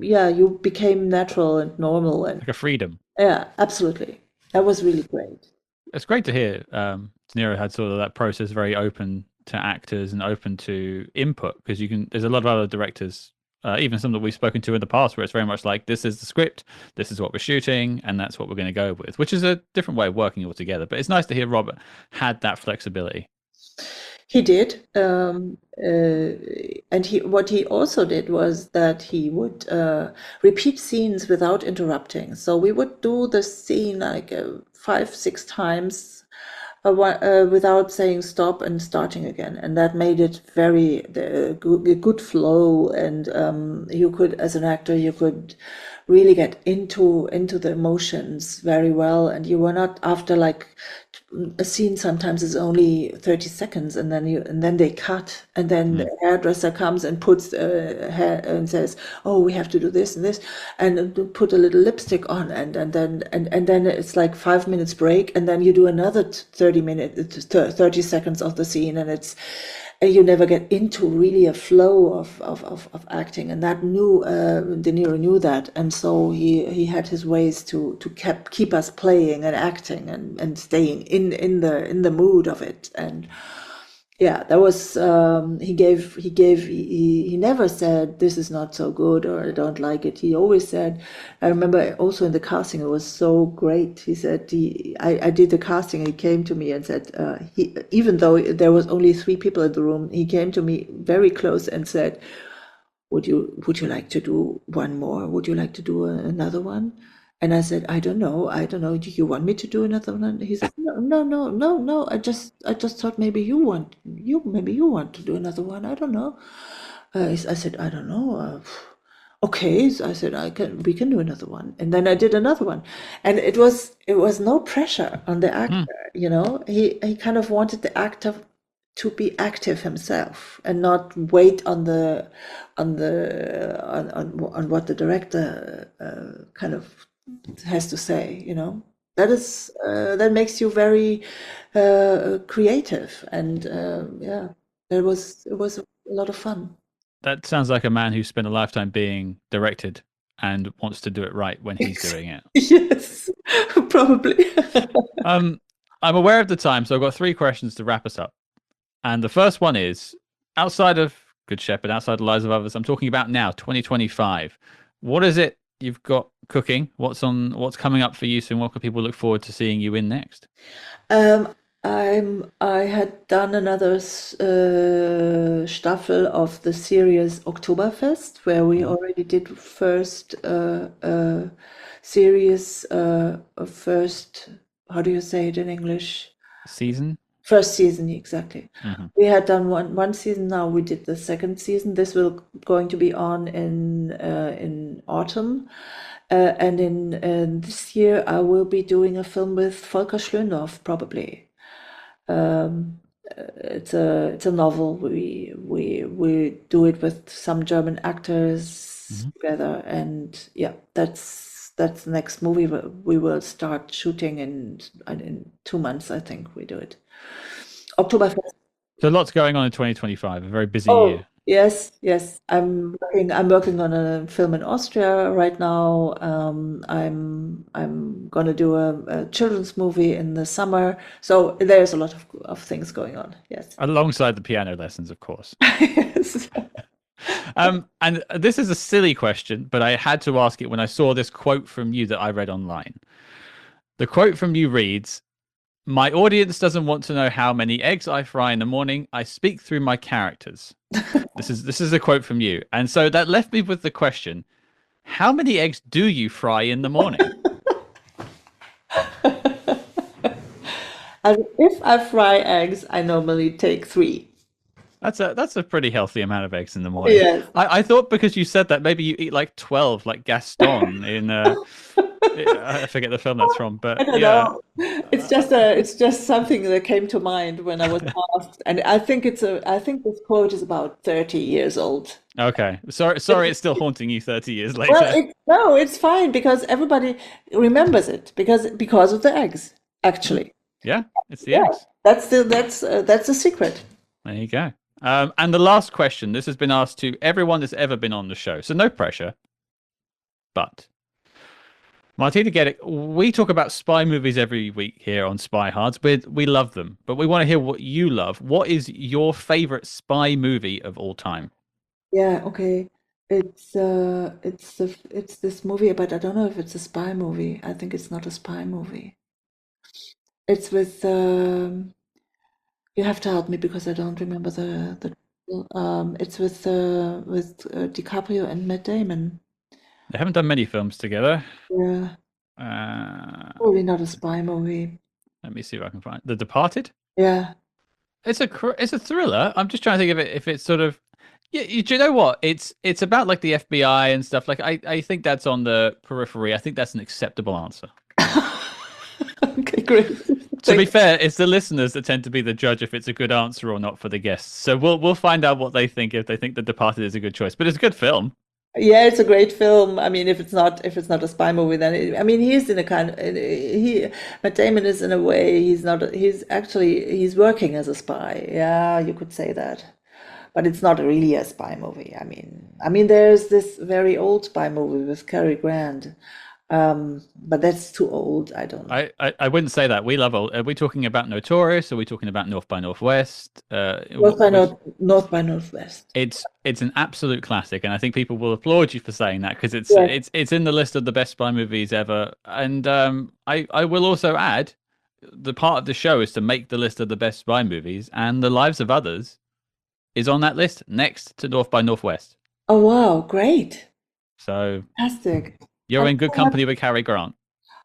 you became natural and normal, and like a freedom. Yeah, absolutely. That was really great. It's great to hear De Niro had sort of that process very open to actors and open to input, because there's a lot of other directors, even some that we've spoken to in the past, where it's very much like, this is the script, this is what we're shooting, and that's what we're going to go with, which is a different way of working altogether. But it's nice to hear Robert had that flexibility. He did, and what he also did was that he would repeat scenes without interrupting. So we would do the scene like 5-6 times without saying stop and starting again, and that made it very good flow. And you could, as an actor, you could really get into the emotions very well, and you were not, after like a scene sometimes is only 30 seconds, and then they cut, and then the hairdresser comes and puts hair and says, oh, we have to do this and this, and put a little lipstick on, and then it's like 5 minutes break, and then you do another 30 seconds of the scene, and you never get into really a flow of acting, and that De Niro knew that, and so he had his ways to keep us playing and acting and staying in the mood of it. And yeah, that was he never said this is not so good or I don't like it. He always said, I remember also in the casting, it was so great. He said, I did the casting, and he came to me and said, even though there was only 3 people in the room, he came to me very close and said, would you like to do one more? Would you like to do another one? And I said, I don't know. Do you want me to do another one? He said, no. I just thought maybe you want to do another one. I don't know. I said, I don't know. Okay, so I said, we can do another one. And then I did another one, and it was no pressure on the actor. He kind of wanted the actor to be active himself and not wait on what the director kind of has to say. That makes you very creative, and it was a lot of fun. That sounds like a man who spent a lifetime being directed and wants to do it right when he's doing it. Yes, probably. I'm aware of the time, so I've got 3 questions to wrap us up. And the first one is, outside of Good Shepherd, outside the lives of others, I'm talking about now, 2025. What is it you've got cooking? What's coming up for you soon? What can people look forward to seeing you in next? I had done another Staffel of the series Oktoberfest, where we already did first series, first, how do you say it in English? Season? First season, exactly. We had done one season. Now we did the second season. This will going to be on in autumn, and in this year I will be doing a film with Volker Schlöndorff, probably. It's a novel. We do it with some German actors together, and yeah, that's the next movie we will start shooting in 2 months. I think we do it. Oktoberfest. So lots going on in 2025. A very busy year. Yes. I'm working on a film in Austria right now. I'm gonna do a children's movie in the summer. So there's a lot of things going on. Yes. Alongside the piano lessons, of course. Yes. And this is a silly question, but I had to ask it when I saw this quote from you that I read online. The quote from you reads, "My audience doesn't want to know how many eggs I fry in the morning. I speak through my characters." This is a quote from you. And so that left me with the question, how many eggs do you fry in the morning? And if I fry eggs, I normally take 3. That's a pretty healthy amount of eggs in the morning. Yes. I thought because you said that maybe you eat like 12, like Gaston in I forget the film that's from, but I don't know. It's just something that came to mind when I was asked, and I think this quote is about 30 years old. Okay, sorry, it's still haunting you 30 years later. Well, it's fine because everybody remembers it because of the eggs, actually. Yeah, it's the eggs. That's the secret. There you go. And the last question, this has been asked to everyone that's ever been on the show, so no pressure. But Martina Gedeck, we talk about spy movies every week here on SpyHards. We love them, but we want to hear what you love. What is your favorite spy movie of all time? Yeah, okay. It's this movie, but I don't know if it's a spy movie. I think it's not a spy movie. It's with you have to help me because I don't remember the it's with DiCaprio and Matt Damon. They haven't done many films together. Yeah. Probably not a spy movie. Let me see if I can find The Departed. Yeah. It's a thriller. I'm just trying to think of it if it's sort of do you know what? It's about like the FBI and stuff. Like I think that's on the periphery. I think that's an acceptable answer. Okay, great. To be fair, it's the listeners that tend to be the judge if it's a good answer or not for the guests. So we'll find out what they think if they think The Departed is a good choice. But it's a good film. Yeah, it's a great film. I mean, if it's not a spy movie, then I mean, he's in a kind of Matt Damon is in a way he's working as a spy. Yeah, you could say that, but it's not really a spy movie. I mean, there's this very old spy movie with Cary Grant, but that's too old. I don't. I wouldn't say that. We love old. Are we talking about Notorious? Are we talking about North by Northwest? North by Northwest. It's an absolute classic, and I think people will applaud you for saying that because Yes. it's in the list of the best spy movies ever. And I will also add, the part of the show is to make the list of the best spy movies, and The Lives of Others is on that list next to North by Northwest. Oh wow, great, So fantastic. you're I'm in good so happy. company with Cary Grant.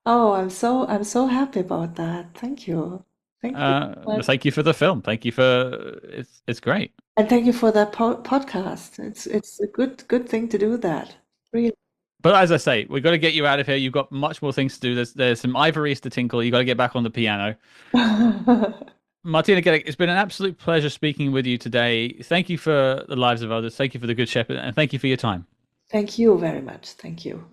Oh, I'm so happy about that. Thank you. Thank you so much. Thank you for the film. Thank you for it's great. And thank you for that podcast. It's a good thing to do that. Really. But as I say, we've got to get you out of here. You've got much more things to do. There's some ivories to tinkle. You got to get back on the piano. Martina Gedeck, it's been an absolute pleasure speaking with you today. Thank you for The Lives of Others. Thank you for The Good Shepherd, and thank you for your time. Thank you very much. Thank you.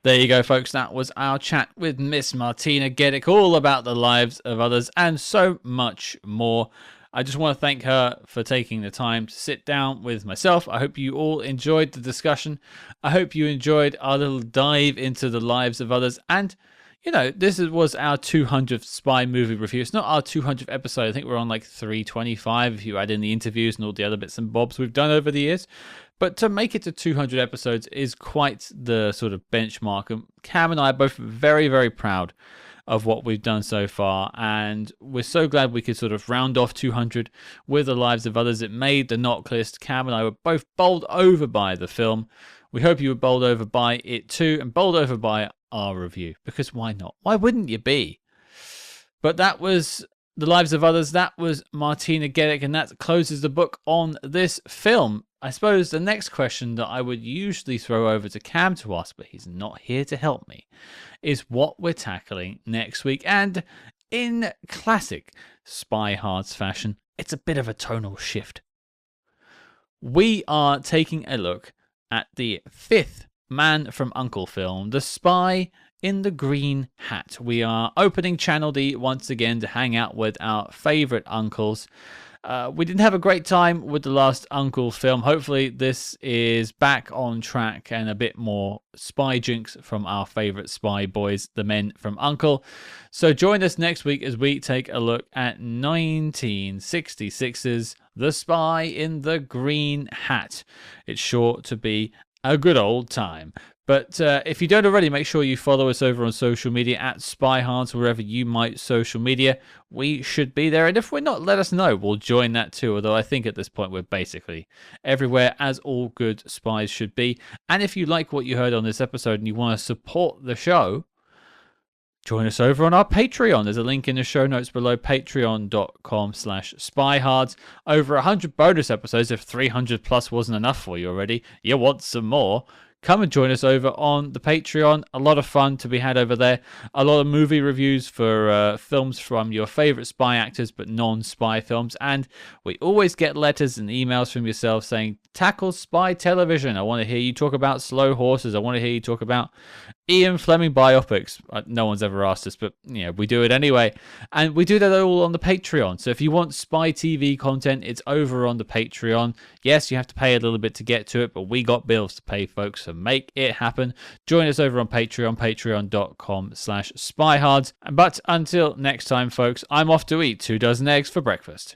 There you go, folks. That was our chat with Miss Martina Gedeck, all about The Lives of Others and so much more. I just want to thank her for taking the time to sit down with myself. I hope you all enjoyed the discussion. I hope you enjoyed our little dive into The Lives of Others. And, you know, was our 200th spy movie review. It's not our 200th episode. I think we're on like 325 if you add in the interviews and all the other bits and bobs we've done over the years. But to make it to 200 episodes is quite the sort of benchmark. And Cam and I are both very, very proud of what we've done so far, and we're so glad we could sort of round off 200 with The Lives of Others. It made the knock list. Cam and I were both bowled over by the film. We hope you were bowled over by it too, and bowled over by our review, because why not? Why wouldn't you be? But that was The Lives of Others. That was Martina Gedeck, and that closes the book on this film. I suppose the next question that I would usually throw over to Cam to ask, but he's not here to help me, is what we're tackling next week. And in classic SpyHards fashion, it's a bit of a tonal shift. We are taking a look at the fifth Man from U.N.C.L.E. film, The Spy in the Green Hat. We are opening Channel D once again to hang out with our favourite uncles. We didn't have a great time with the last U.N.C.L.E. film. Hopefully this is back on track and a bit more spy jinx from our favourite spy boys, the men from U.N.C.L.E. So join us next week as we take a look at 1966's The Spy in the Green Hat. It's sure to be a good old time. But if you don't already, make sure you follow us over on social media at SpyHards, wherever you might social media. We should be there. And if we're not, let us know. We'll join that too. Although I think at this point we're basically everywhere, as all good spies should be. And if you like what you heard on this episode and you want to support the show, join us over on our Patreon. There's a link in the show notes below, patreon.com/SpyHards. Over 100 bonus episodes. If 300 plus wasn't enough for you already, you want some more. Come and join us over on the Patreon. A lot of fun to be had over there. A lot of movie reviews for films from your favorite spy actors, but non-spy films. And we always get letters and emails from yourself saying, tackle spy television. I want to hear you talk about Slow Horses. I want to hear you talk about Ian Fleming biopics. No one's ever asked us, but we do it anyway. And we do that all on the Patreon. So if you want spy TV content, it's over on the Patreon. Yes, you have to pay a little bit to get to it, but we got bills to pay, folks. So make it happen. Join us over on Patreon, patreon.com/SpyHards. But until next time, folks, I'm off to eat 2 dozen eggs for breakfast.